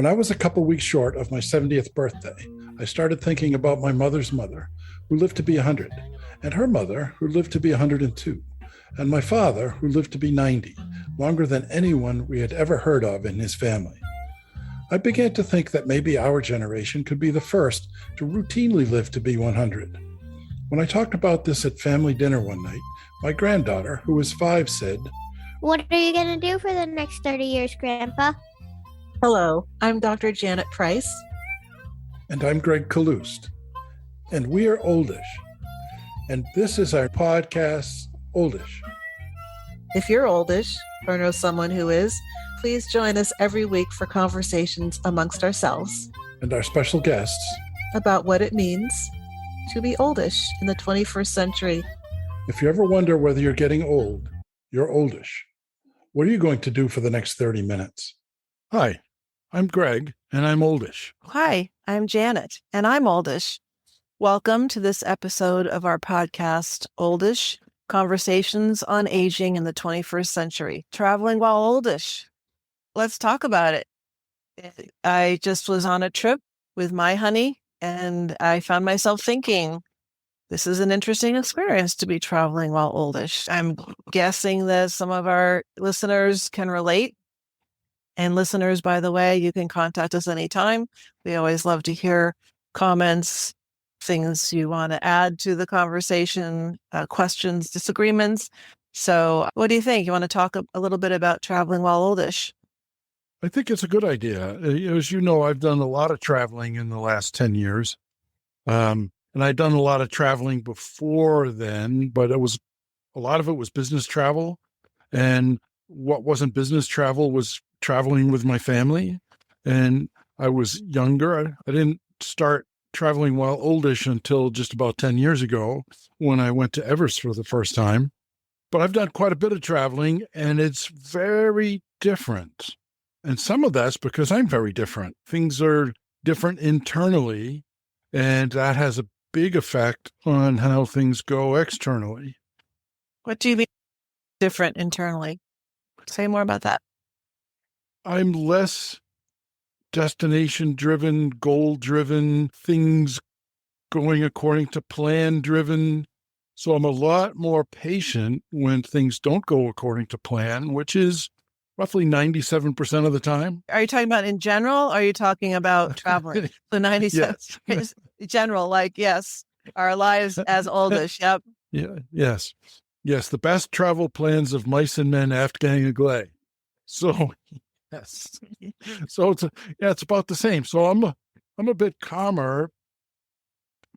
When I was a couple weeks short of my 70th birthday, I started thinking about my mother's mother, who lived to be 100, and her mother, who lived to be 102, and my father, who lived to be 90, longer than anyone we had ever heard of in his family. I began to think that maybe our generation could be the first to routinely live to be 100. When I talked about this at family dinner one night, my granddaughter, who was 5, said, "What are you going to do for the next 30 years, Grandpa?" Hello, I'm Dr. Janet Price. And I'm Gregg Kaloust. And we are Oldish. And this is our podcast, Oldish. If you're oldish or know someone who is, please join us every week for conversations amongst ourselves And our special guests about what it means to be oldish in the 21st century. If you ever wonder whether you're getting old, you're oldish. What are you going to do for the next 30 minutes? Hi, I'm Gregg, and I'm oldish. Hi, I'm Janet, and I'm oldish. Welcome to this episode of our podcast, Oldish, Conversations on Aging in the 21st Century, Traveling While Oldish. Let's talk about it. I just was on a trip with my honey, and I found myself thinking, this is an interesting experience to be traveling while oldish. I'm guessing that some of our listeners can relate. And listeners, by the way, you can contact us anytime. We always love to hear comments, things you want to add to the conversation, questions, disagreements. So what do you think? You want to talk a little bit about traveling while oldish? I think it's a good idea. As you know, I've done a lot of traveling in the last 10 years. And I'd done a lot of traveling before then, but a lot of it was business travel. And what wasn't business travel was traveling with my family. And I was younger. I didn't start traveling while oldish until just about 10 years ago when I went to Everest for the first time. But I've done quite a bit of traveling, and it's very different. And some of that's because I'm very different. Things are different internally, and that has a big effect on how things go externally. What do you mean different internally? Say more about that. I'm less destination-driven, goal-driven, things going according to plan-driven. So I'm a lot more patient when things don't go according to plan, which is roughly 97% of the time. Are you talking about in general, or are you talking about traveling? The 97 Yes. General, like, yes, our lives as oldish. Yep. Yeah. Yes. The best travel plans of mice and men Afghan Glay. So, yes. So it's about the same. So I'm a bit calmer,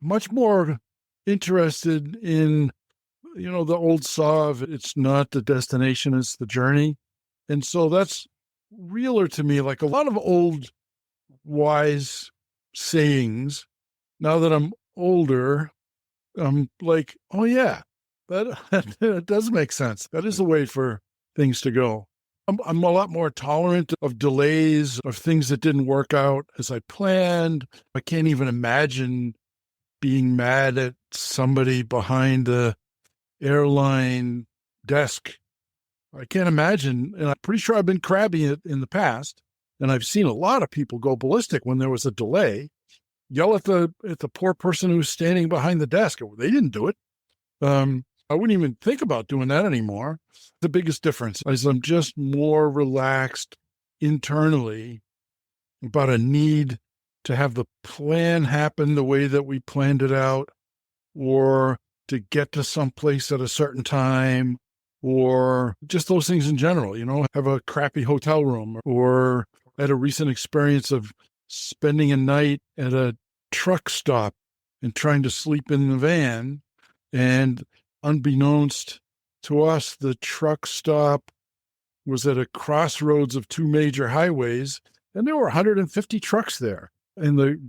much more interested in, the old saw of it's not the destination, it's the journey. And so that's realer to me, like a lot of old wise sayings. Now that I'm older, I'm like, oh yeah, that does make sense. That is the way for things to go. I'm a lot more tolerant of delays, of things that didn't work out as I planned. I can't even imagine being mad at somebody behind the airline desk. I can't imagine, and I'm pretty sure I've been crabby in the past, and I've seen a lot of people go ballistic when there was a delay, yell at the poor person who's standing behind the desk. They didn't do it. I wouldn't even think about doing that anymore. The biggest difference is I'm just more relaxed internally about a need to have the plan happen the way that we planned it out, or to get to someplace at a certain time, or just those things in general, have a crappy hotel room, or had a recent experience of spending a night at a truck stop and trying to sleep in the van. And unbeknownst to us, the truck stop was at a crossroads of two major highways, and there were 150 trucks there. And the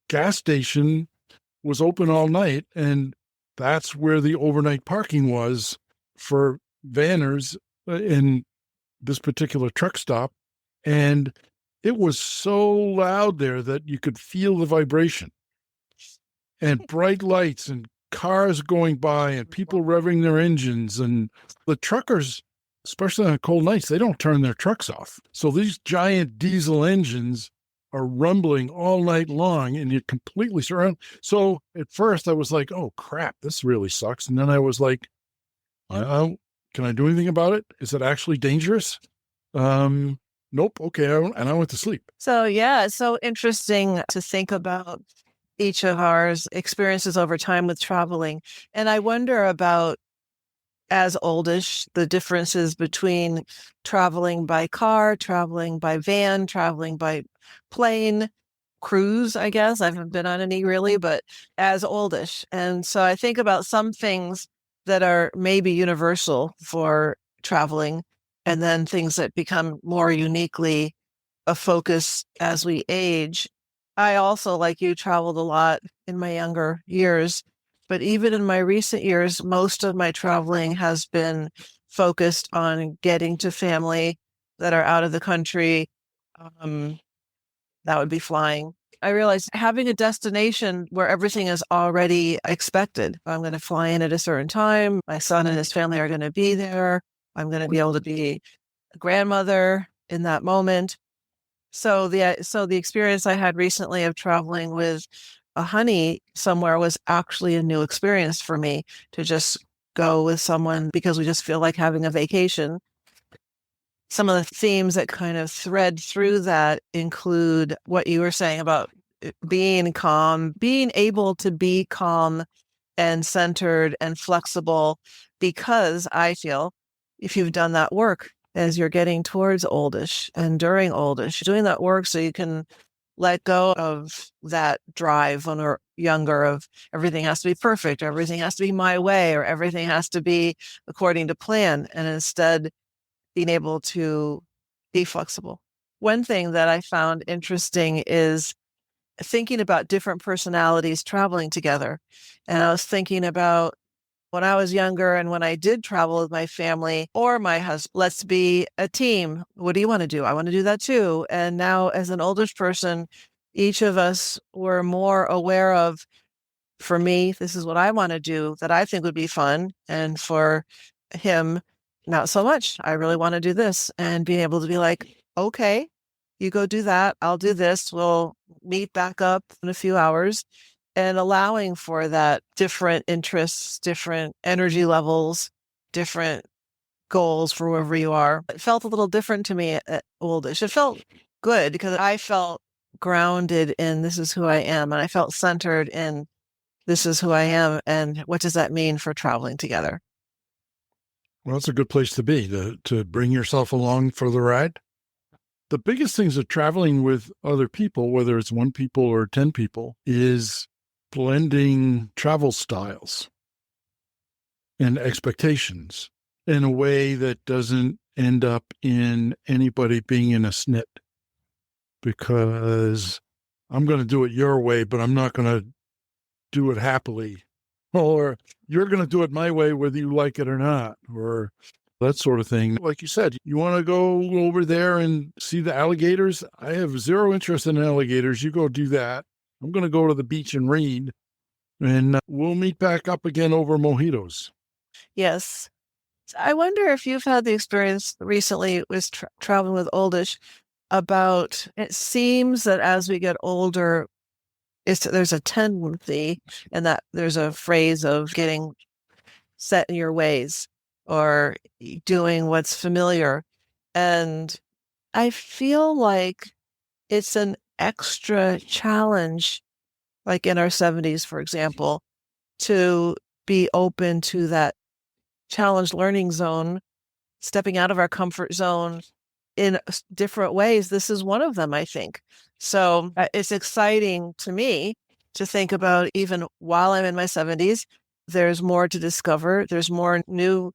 gas station was open all night, and that's where the overnight parking was for vanners in this particular truck stop. And it was so loud there that you could feel the vibration, and bright lights and cars going by and people revving their engines. And the truckers especially on cold nights, they don't turn their trucks off. So these giant diesel engines are rumbling all night long and you're completely surrounded. So at first I was like, oh crap, this really sucks. And then I was like, can I do anything about it? Is it actually dangerous? Nope. Okay. And I went to sleep. So, yeah, it's so interesting to think about each of our experiences over time with traveling. And I wonder about, as oldish, the differences between traveling by car, traveling by van, traveling by plane, cruise, I guess. I haven't been on any really, but as oldish. And so I think about some things that are maybe universal for traveling, and then things that become more uniquely a focus as we age. I also, like you, traveled a lot in my younger years, but even in my recent years, most of my traveling has been focused on getting to family that are out of the country. That would be flying. I realized having a destination where everything is already expected. I'm going to fly in at a certain time. My son and his family are going to be there. I'm going to be able to be a grandmother in that moment. So the experience I had recently of traveling with a honey somewhere was actually a new experience for me, to just go with someone because we just feel like having a vacation. Some of the themes that kind of thread through that include what you were saying about being calm, being able to be calm and centered and flexible, because I feel if you've done that work as you're getting towards oldish and during oldish, doing that work so you can let go of that drive when we're younger of everything has to be perfect, or everything has to be my way, or everything has to be according to plan, and instead being able to be flexible. One thing that I found interesting is thinking about different personalities traveling together. And I was thinking about when I was younger and when I did travel with my family or my husband, let's be a team. What do you want to do? I want to do that too. And now as an oldish person, each of us were more aware of, for me, this is what I want to do that I think would be fun. And for him, not so much. I really want to do this, and being able to be like, okay, you go do that. I'll do this. We'll meet back up in a few hours, and allowing for that different interests, different energy levels, different goals for wherever you are. It felt a little different to me at oldish. It felt good because I felt grounded in this is who I am. And I felt centered in this is who I am. And what does that mean for traveling together? Well, that's a good place to be, to bring yourself along for the ride. The biggest things of traveling with other people, whether it's 1 people or 10 people, is blending travel styles and expectations in a way that doesn't end up in anybody being in a snit. Because I'm going to do it your way, but I'm not going to do it happily. Or you're going to do it my way, whether you like it or not, or that sort of thing. Like you said, you want to go over there and see the alligators? I have zero interest in alligators. You go do that. I'm going to go to the beach and read, and we'll meet back up again over mojitos. Yes. I wonder if you've had the experience recently with traveling with oldish about, it seems that as we get older, there's a tendency, and that there's a phrase of getting set in your ways or doing what's familiar. And I feel like it's an extra challenge, like in our 70s, for example, to be open to that challenge learning zone, stepping out of our comfort zone in different ways. This is one of them, I think. So it's exciting to me to think about, even while I'm in my 70s, there's more to discover. There's more new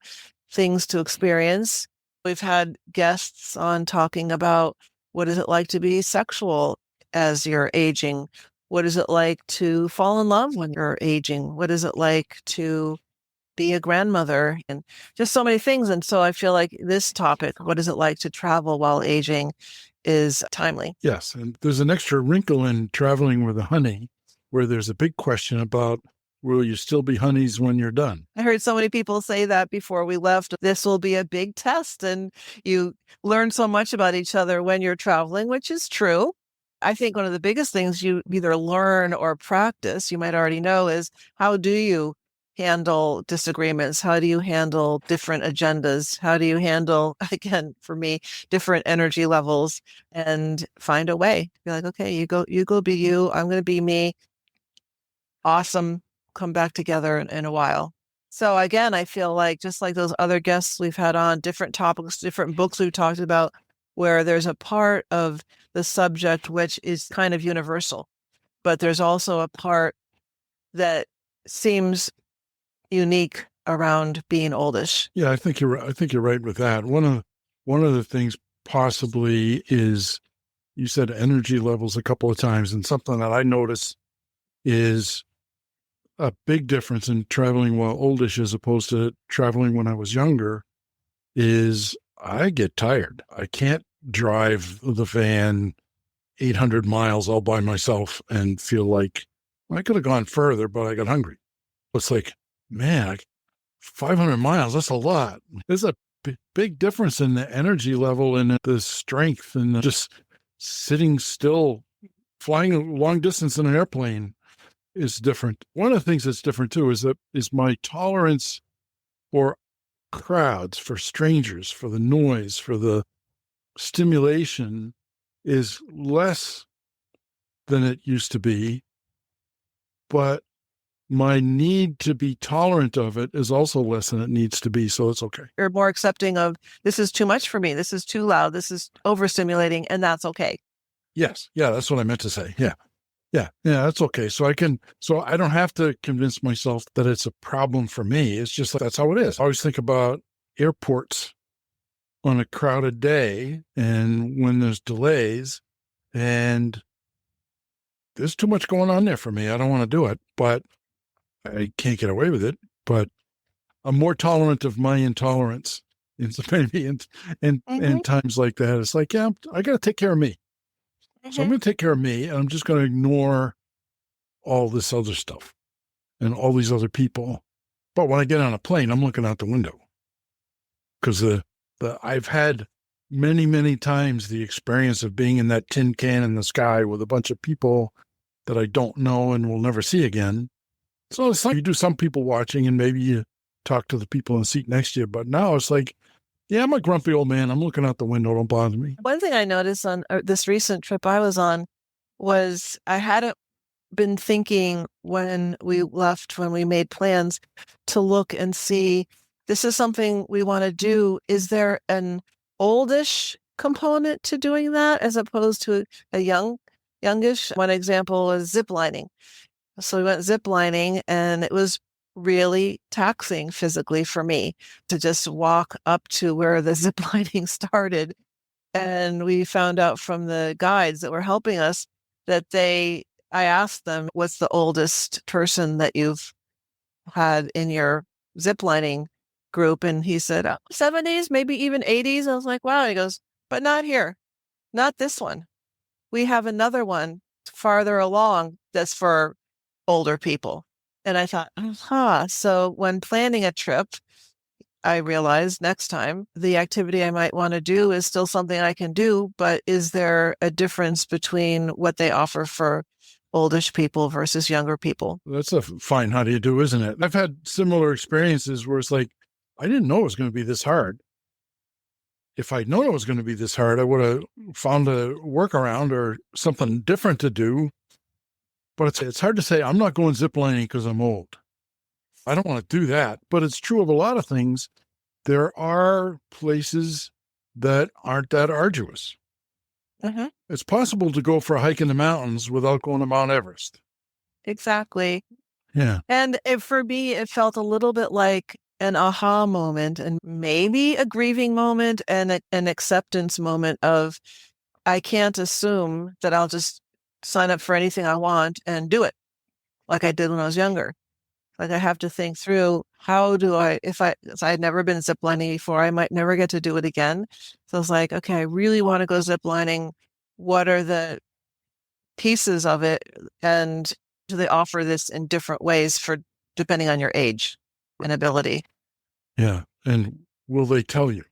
things to experience. We've had guests on talking about what is it like to be sexual as you're aging? What is it like to fall in love when you're aging? What is it like to be a grandmother, and just so many things. And so I feel like this topic, what is it like to travel while aging, is timely. Yes. And there's an extra wrinkle in traveling with a honey, where there's a big question about will you still be honeys when you're done? I heard so many people say that before we left. This will be a big test, and you learn so much about each other when you're traveling, which is true. I think one of the biggest things you either learn or practice, you might already know, is how do you handle disagreements? How do you handle different agendas? How do you handle, again, for me, different energy levels, and find a way? Be like, okay, you go be you. I'm going to be me. Awesome. Come back together in a while. So again, I feel like just like those other guests we've had on, different topics, different books we've talked about, where there's a part of the subject which is kind of universal, but there's also a part that seems unique around being oldish. Yeah, I think you're right with that. One of the things possibly is, you said energy levels a couple of times, and something that I notice is a big difference in traveling while oldish as opposed to traveling when I was younger is I get tired. I can't drive the van 800 miles all by myself and feel like I could have gone further, but I got hungry. It's like, man, 500 miles, that's a lot. There's a big difference in the energy level and the strength and just sitting still. Flying a long distance in an airplane is different. One of the things that's different too is my tolerance for crowds, for strangers, for the noise, for the stimulation is less than it used to be, but my need to be tolerant of it is also less than it needs to be, so it's okay. You're more accepting of, this is too much for me, this is too loud, this is overstimulating, and that's okay. Yes. Yeah, that's what I meant to say. Yeah, that's okay. So I don't have to convince myself that it's a problem for me. It's just like, that's how it is. I always think about airports on a crowded day and when there's delays, and there's too much going on there for me. I don't want to do it, but I can't get away with it. But I'm more tolerant of my intolerance maybe in times like that. It's like, yeah, I got to take care of me. So I'm going to take care of me, and I'm just going to ignore all this other stuff and all these other people. But when I get on a plane, I'm looking out the window, because I've had many, many times the experience of being in that tin can in the sky with a bunch of people that I don't know and will never see again. So it's like you do some people watching, and maybe you talk to the people in the seat next to you. But now it's like, yeah, I'm a grumpy old man. I'm looking out the window. Don't bother me. One thing I noticed on this recent trip I was on was I hadn't been thinking when we left, when we made plans to look and see, this is something we want to do. Is there an oldish component to doing that as opposed to a youngish? One example is zip lining. So we went zip lining, and it was really taxing physically for me to just walk up to where the zip lining started. And we found out from the guides that were helping us that I asked them, what's the oldest person that you've had in your zip lining group? And he said, 70s, maybe even 80s. I was like, wow. And he goes, but not here, not this one. We have another one farther along that's for older people. And I thought, so when planning a trip, I realized next time the activity I might want to do is still something I can do, but is there a difference between what they offer for oldish people versus younger people? That's a fine how do you do, isn't it? I've had similar experiences where it's like, I didn't know it was going to be this hard. If I'd known it was going to be this hard, I would have found a workaround or something different to do. But it's hard to say, I'm not going ziplining because I'm old. I don't want to do that. But it's true of a lot of things. There are places that aren't that arduous. It's possible to go for a hike in the mountains without going to Mount Everest. Exactly. Yeah. And for me, it felt a little bit like an aha moment, and maybe a grieving moment, and an acceptance moment of, I can't assume that I'll just sign up for anything I want and do it like I did when I was younger. Like, I have to think through, how do if I had never been ziplining before, I might never get to do it again. So I was like, okay, I really want to go ziplining. What are the pieces of it? And do they offer this in different ways for depending on your age and ability. Yeah. And will they tell you?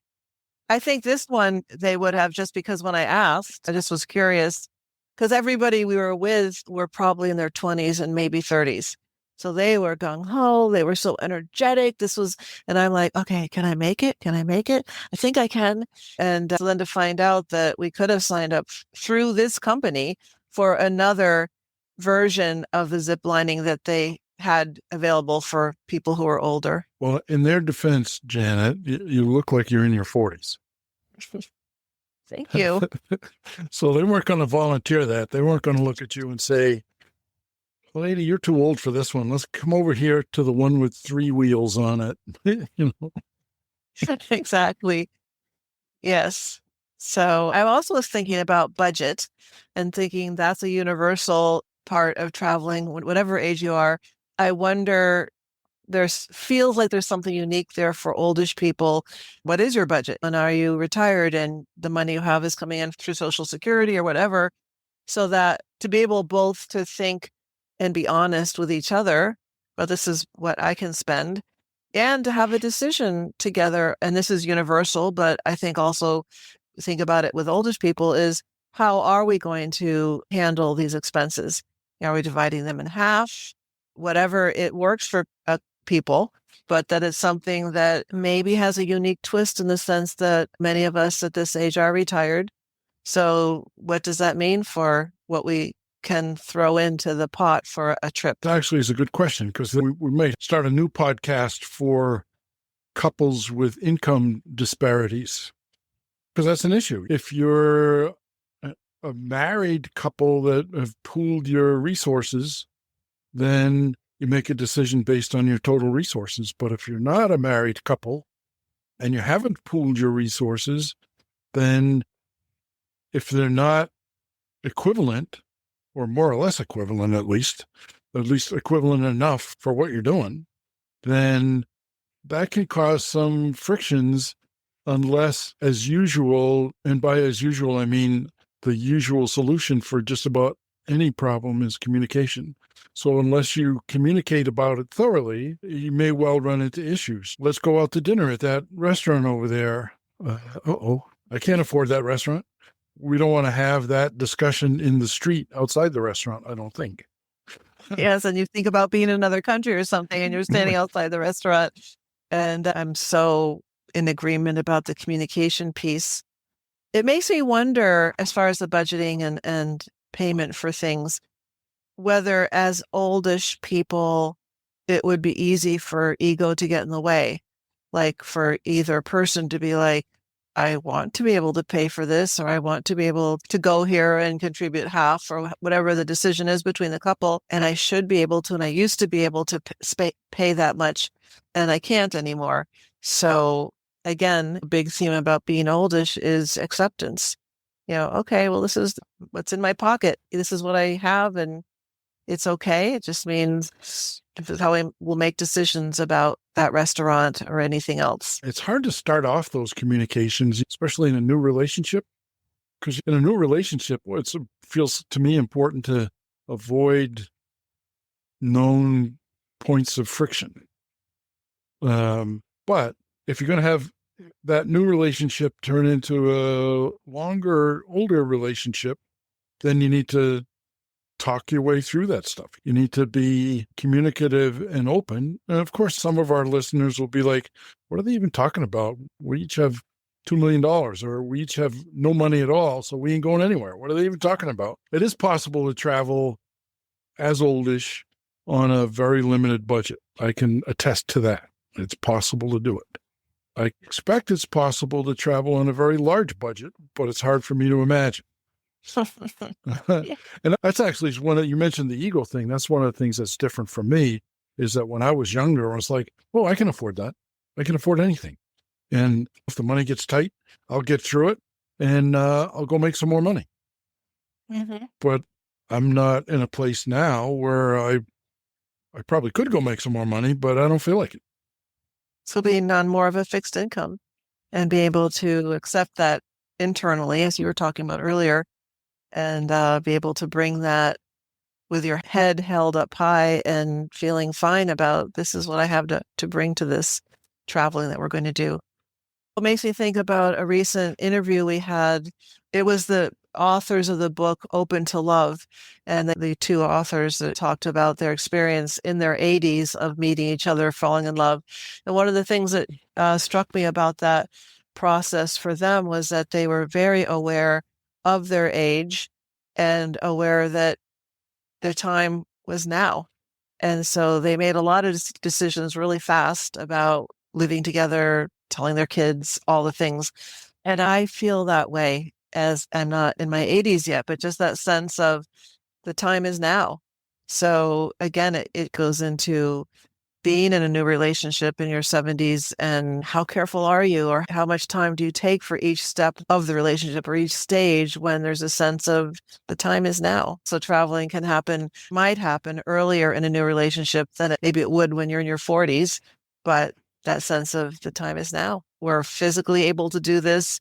I think this one they would have, just because when I asked, I just was curious because everybody we were with were probably in their 20s and maybe 30s. So they were gung ho. They were so energetic. And I'm like, okay, can I make it? Can I make it? I think I can. And so then to find out that we could have signed up through this company for another version of the zip lining that they had available for people who are older. Well, in their defense, Janet, you look like you're in your 40s. Thank you. So they weren't going to volunteer that. They weren't going to look at you and say, lady, you're too old for this one. Let's come over here to the one with 3 wheels on it. You know. Exactly. Yes. So I also was thinking about budget and thinking that's a universal part of traveling, whatever age you are. I wonder, feels like there's something unique there for oldish people. What is your budget? And are you retired and the money you have is coming in through Social Security or whatever? So that to be able both to think and be honest with each other, but this is what I can spend, and to have a decision together. And this is universal, but I think also think about it with oldish people is, how are we going to handle these expenses? Are we dividing them in half? Whatever it works for people, but that it's something that maybe has a unique twist in the sense that many of us at this age are retired. So what does that mean for what we can throw into the pot for a trip? That actually is a good question, because we may start a new podcast for couples with income disparities, because that's an issue. If you're a married couple that have pooled your resources, then you make a decision based on your total resources. But if you're not a married couple and you haven't pooled your resources, then if they're not equivalent, or more or less equivalent at least equivalent enough for what you're doing, then that can cause some frictions, unless, as usual, and by as usual, I mean the usual solution for just about any problem is communication. So unless you communicate about it thoroughly, you may well run into issues. Let's go out to dinner at that restaurant over there. I can't afford that restaurant. We don't want to have that discussion in the street outside the restaurant, I don't think. Yes, and you think about being in another country or something, and you're standing outside the restaurant. And I'm so in agreement about the communication piece. It makes me wonder, as far as the budgeting and payment for things, whether as oldish people, it would be easy for ego to get in the way. Like for either person to be like, I want to be able to pay for this, or I want to be able to go here and contribute half, or whatever the decision is between the couple. And I should be able to, and I used to be able to pay that much, and I can't anymore. So again, a big theme about being oldish is acceptance. Okay, well, this is what's in my pocket. This is what I have, and it's okay. It just means this is how I will make decisions about that restaurant or anything else. It's hard to start off those communications, especially in a new relationship, because in a new relationship, it feels to me important to avoid known points of friction. But if you're going to have that new relationship turn into a longer, older relationship, then you need to talk your way through that stuff. You need to be communicative and open. And of course, some of our listeners will be like, what are they even talking about? We each have $2 million, or we each have no money at all, so we ain't going anywhere. What are they even talking about? It is possible to travel as oldish on a very limited budget. I can attest to that. It's possible to do it. I expect it's possible to travel on a very large budget, but it's hard for me to imagine. And that's actually you mentioned the ego thing. That's one of the things that's different from me, is that when I was younger, I was like, oh, I can afford that. I can afford anything. And if the money gets tight, I'll get through it, and I'll go make some more money. Mm-hmm. But I'm not in a place now where I probably could go make some more money, but I don't feel like it. So being on more of a fixed income and be able to accept that internally, as you were talking about earlier, and be able to bring that with your head held up high and feeling fine about this is what I have to bring to this traveling that we're going to do. It makes me think about a recent interview we had. It was the authors of the book Open to Love, and the two authors that talked about their experience in their 80s of meeting each other, falling in love. And one of the things that struck me about that process for them was that they were very aware of their age and aware that their time was now. And so they made a lot of decisions really fast about living together, telling their kids all the things. And I feel that way, as I'm not in my 80s yet, but just that sense of the time is now. So again, it goes into being in a new relationship in your 70s, and how careful are you, or how much time do you take for each step of the relationship or each stage when there's a sense of the time is now. So traveling might happen earlier in a new relationship than maybe it would when you're in your 40s, but that sense of the time is now. We're physically able to do this.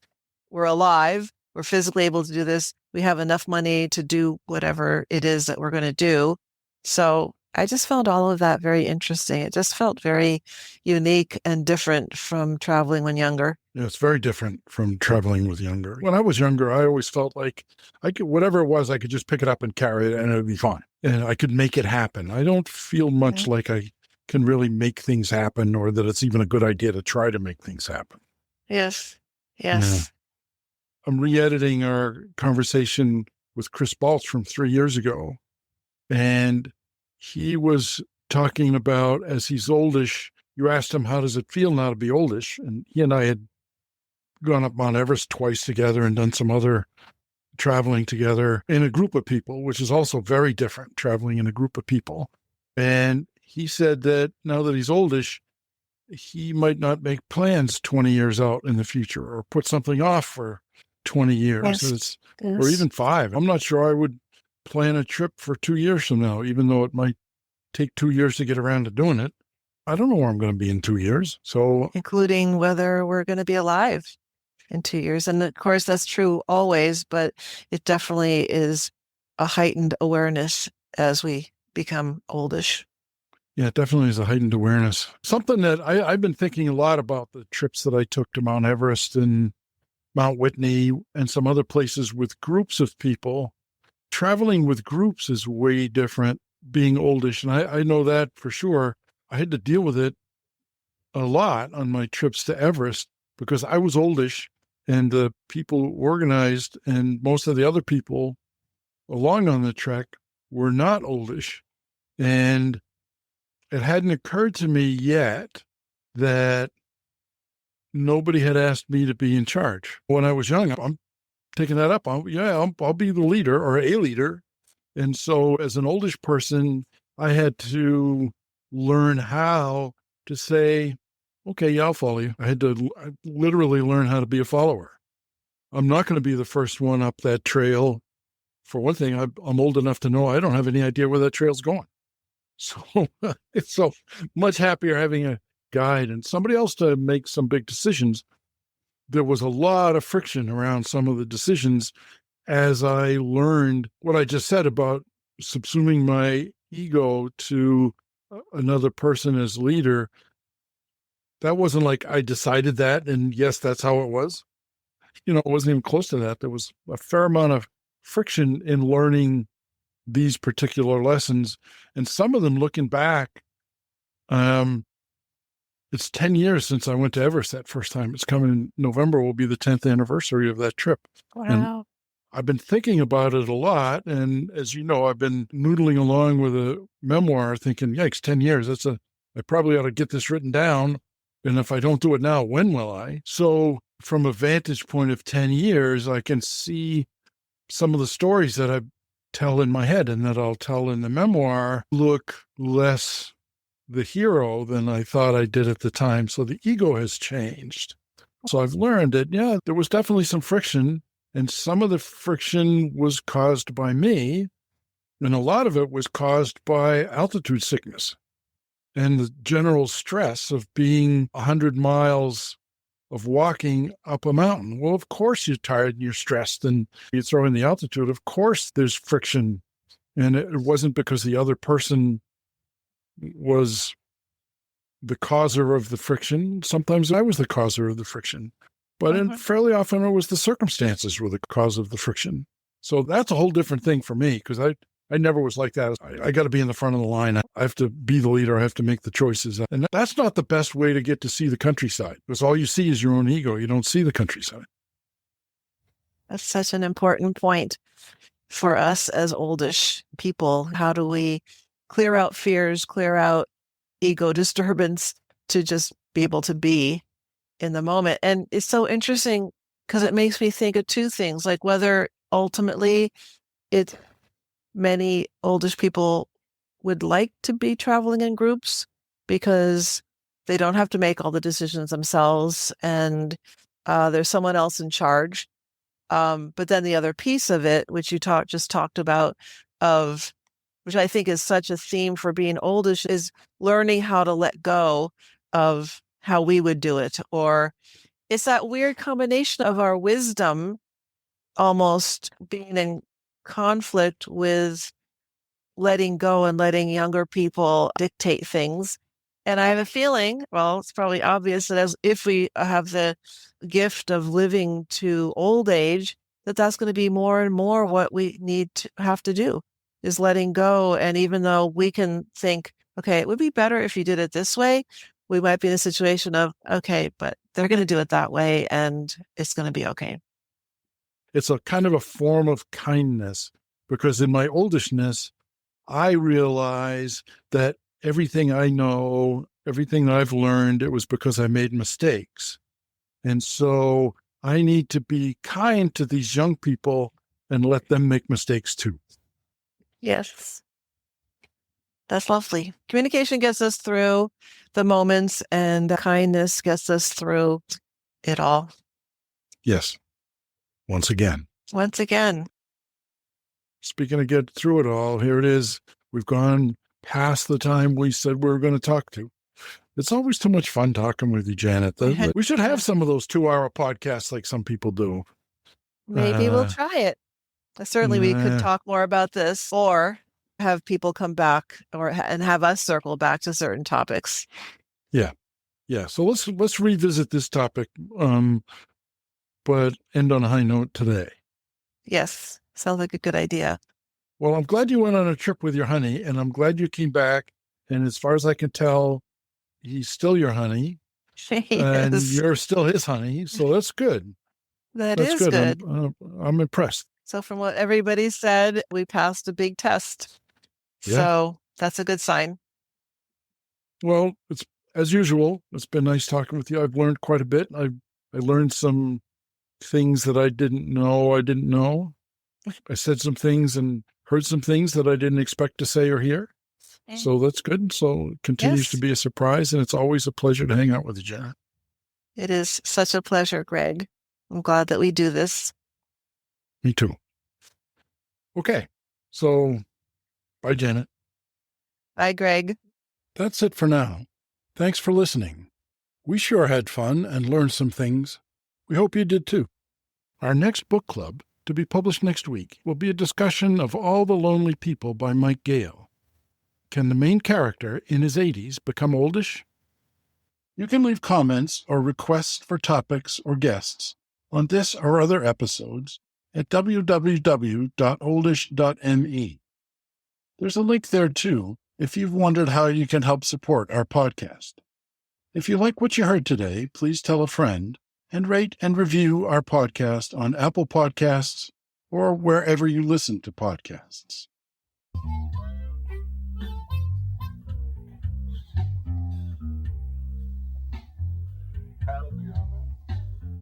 We're alive. We're physically able to do this. We have enough money to do whatever it is that we're going to do. So I just found all of that very interesting. It just felt very unique and different from traveling when younger. Yeah, it's very different from traveling with younger. When I was younger, I always felt like I could, whatever it was, I could just pick it up and carry it and it would be fine. And I could make it happen. I don't feel much like I can really make things happen, or that it's even a good idea to try to make things happen. Yes. Yeah. I'm re-editing our conversation with Chris Balch from 3 years ago. And he was talking about, as he's oldish, you asked him, how does it feel now to be oldish? And he and I had gone up Mount Everest twice together and done some other traveling together in a group of people, which is also very different, traveling in a group of people. And he said that now that he's oldish, he might not make plans 20 years out in the future, or put something off for 20 years, Yes. or even 5. I'm not sure I would plan a trip for 2 years from now, even though it might take 2 years to get around to doing it. I don't know where I'm going to be in 2 years. So, including whether we're going to be alive in 2 years. And of course, that's true always, but it definitely is a heightened awareness as we become oldish. Yeah, it definitely is a heightened awareness. Something that I've been thinking a lot about, the trips that I took to Mount Everest and Mount Whitney and some other places with groups of people. Traveling with groups is way different being oldish. And I know that for sure. I had to deal with it a lot on my trips to Everest because I was oldish and the people who organized and most of the other people along on the trek were not oldish. And it hadn't occurred to me yet that nobody had asked me to be in charge. When I was young, I'm taking that up. I'll be the leader or a leader. And so as an oldish person, I had to learn how to say, okay, yeah, I'll follow you. I literally learn how to be a follower. I'm not going to be the first one up that trail. For one thing, I'm old enough to know I don't have any idea where that trail's going. So it's so much happier having a guide and somebody else to make some big decisions. There was a lot of friction around some of the decisions as I learned what I just said about subsuming my ego to another person as leader. That wasn't like I decided that, and yes, that's how it was. It wasn't even close to that. There was a fair amount of friction in learning these particular lessons. And some of them, looking back, it's 10 years since I went to Everest that first time. It's coming in November, will be the 10th anniversary of that trip. Wow. And I've been thinking about it a lot. And as you know, I've been noodling along with a memoir thinking, yikes, 10 years. I probably ought to get this written down. And if I don't do it now, when will I? So from a vantage point of 10 years, I can see some of the stories that I tell in my head and that I'll tell in the memoir look less the hero than I thought I did at the time. So the ego has changed. So I've learned that, yeah, there was definitely some friction, and some of the friction was caused by me, and a lot of it was caused by altitude sickness and the general stress of being 100 miles of walking up a mountain. Well, of course you're tired and you're stressed and you throw in the altitude. Of course there's friction And it wasn't because the other person was the causer of the friction. Sometimes I was the causer of the friction, but fairly often it was the circumstances were the cause of the friction. So that's a whole different thing for me, because I never was like that. I got to be in the front of the line. I have to be the leader. I have to make the choices. And that's not the best way to get to see the countryside, because all you see is your own ego. You don't see the countryside. That's such an important point for us as oldish people. How do we clear out fears, clear out ego disturbance to just be able to be in the moment? And it's so interesting because it makes me think of two things, like whether ultimately many oldish people would like to be traveling in groups because they don't have to make all the decisions themselves and there's someone else in charge. But then the other piece of it, which you just talked about, which I think is such a theme for being oldish, is learning how to let go of how we would do it. Or it's that weird combination of our wisdom almost being in conflict with letting go and letting younger people dictate things. And I have a feeling, well, it's probably obvious that if we have the gift of living to old age, that's going to be more and more what we have to do, is letting go. And even though we can think, okay, it would be better if you did it this way, we might be in a situation of, okay, but they're going to do it that way and it's going to be okay. It's a kind of a form of kindness, because in my oldishness, I realize that everything I know, everything that I've learned, it was because I made mistakes. And so I need to be kind to these young people and let them make mistakes too. Yes. That's lovely. Communication gets us through the moments, and kindness gets us through it all. Yes. Once again. Once again. Speaking of get through it all, here it is. We've gone past the time we said we were going to talk to. It's always too much fun talking with you, Janet. We should have some of those 2-hour podcasts like some people do. Maybe we'll try it. Certainly we could talk more about this, or have people come back and have us circle back to certain topics. Yeah. So let's revisit this topic, but end on a high note today. Yes. Sounds like a good idea. Well, I'm glad you went on a trip with your honey, and I'm glad you came back. And as far as I can tell, he's still your honey, and you're still his honey. So that's good. That's good. I'm impressed. So from what everybody said, we passed a big test. Yeah. So that's a good sign. Well, it's as usual. It's been nice talking with you. I've learned quite a bit. I learned some things that I didn't know. I said some things and heard some things that I didn't expect to say or hear. So that's good. So it continues to be a surprise, and it's always a pleasure to hang out with you, Janet. It is such a pleasure, Greg. I'm glad that we do this. Me too. Okay. So bye, Janet. Bye, Greg. That's it for now. Thanks for listening. We sure had fun and learned some things. We hope you did too. Our next book club, to be published next week, will be a discussion of All the Lonely People by Mike Gayle. Can the main character in his 80s become oldish? You can leave comments or requests for topics or guests on this or other episodes at www.oldish.me. There's a link there too if you've wondered how you can help support our podcast. If you like what you heard today, please tell a friend and rate and review our podcast on Apple Podcasts or wherever you listen to podcasts.